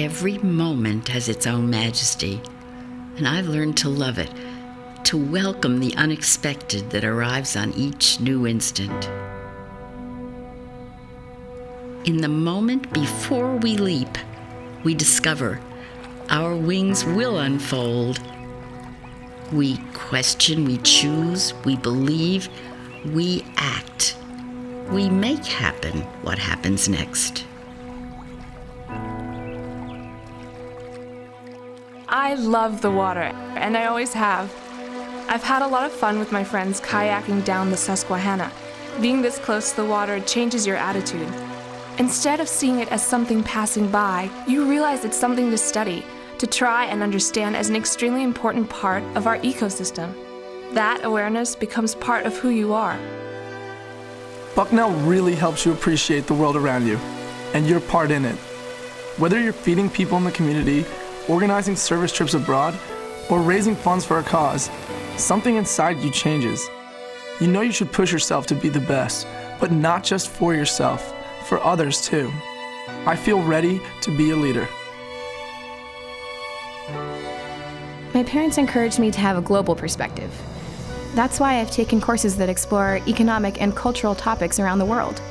Every moment has its own majesty, and I've learned to love it, to welcome the unexpected that arrives on each new instant. In the moment before we leap, we discover our wings will unfold. We question, we choose, we believe, we act. We make happen what happens next. I love the water, and I always have. I've had a lot of fun with my friends kayaking down the Susquehanna. Being this close to the water changes your attitude. Instead of seeing it as something passing by, you realize it's something to study, to try and understand as an extremely important part of our ecosystem. That awareness becomes part of who you are. Bucknell really helps you appreciate the world around you and your part in it. Whether you're feeding people in the community, organizing service trips abroad, or raising funds for a cause, something inside you changes. You know you should push yourself to be the best, but not just for yourself, for others too. I feel ready to be a leader. My parents encouraged me to have a global perspective. That's why I've taken courses that explore economic and cultural topics around the world.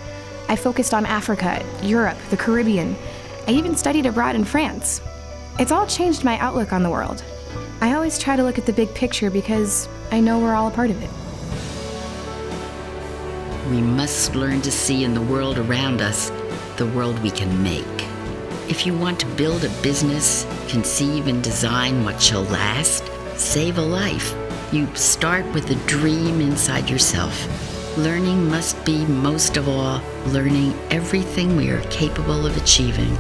I focused on Africa, Europe, the Caribbean. I even studied abroad in France. It's all changed my outlook on the world. I always try to look at the big picture because I know we're all a part of it. We must learn to see in the world around us the world we can make. If you want to build a business, conceive and design what shall last, save a life, you start with a dream inside yourself. Learning must be, most of all, learning everything we are capable of achieving.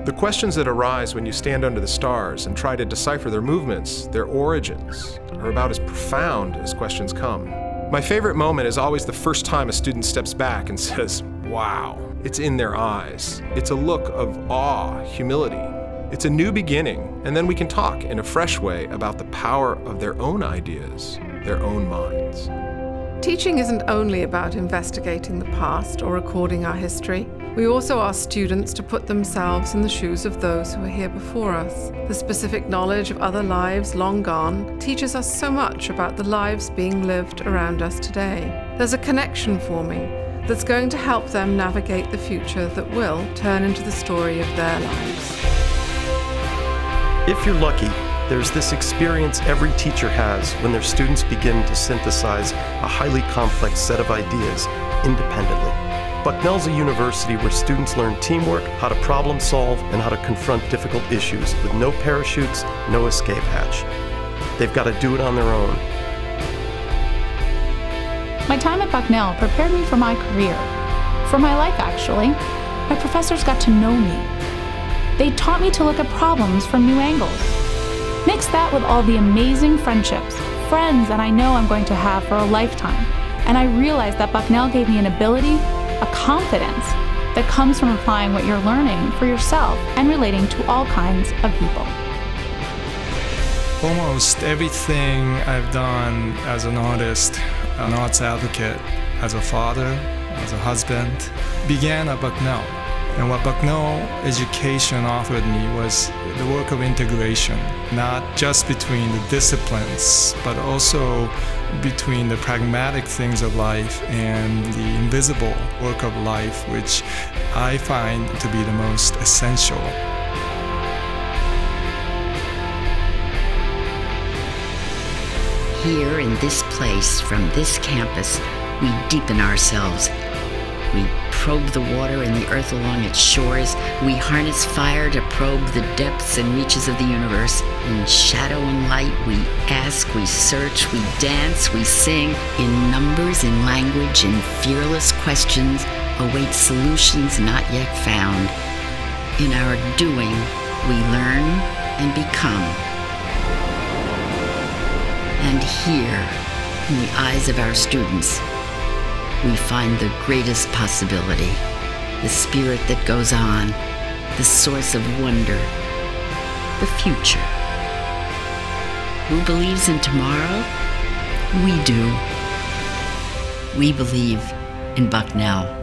The questions that arise when you stand under the stars and try to decipher their movements, their origins, are about as profound as questions come. My favorite moment is always the first time a student steps back and says, "Wow." It's in their eyes. It's a look of awe, humility. It's a new beginning, and then we can talk in a fresh way about the power of their own ideas, their own minds. Teaching isn't only about investigating the past or recording our history. We also ask students to put themselves in the shoes of those who were here before us. The specific knowledge of other lives long gone teaches us so much about the lives being lived around us today. There's a connection forming that's going to help them navigate the future that will turn into the story of their lives. If you're lucky, there's this experience every teacher has when their students begin to synthesize a highly complex set of ideas independently. Bucknell's a university where students learn teamwork, how to problem solve, and how to confront difficult issues with no parachutes, no escape hatch. They've got to do it on their own. My time at Bucknell prepared me for my career, for my life actually. My professors got to know me. They taught me to look at problems from new angles. Mix that with all the amazing friendships, friends that I know I'm going to have for a lifetime, and I realized that Bucknell gave me an ability, a confidence that comes from applying what you're learning for yourself and relating to all kinds of people. Almost everything I've done as an artist, an arts advocate, as a father, as a husband, began at Bucknell. And what Bucknell education offered me was the work of integration, not just between the disciplines, but also between the pragmatic things of life and the invisible work of life, which I find to be the most essential. Here in this place, from this campus, we deepen ourselves. We probe the water and the earth along its shores. We harness fire to probe the depths and reaches of the universe. In shadow and light, we ask, we search, we dance, we sing. In numbers, in language, in fearless questions, await solutions not yet found. In our doing, we learn and become. And here, in the eyes of our students, we find the greatest possibility, the spirit that goes on, the source of wonder, the future. Who believes in tomorrow? We do. We believe in Bucknell.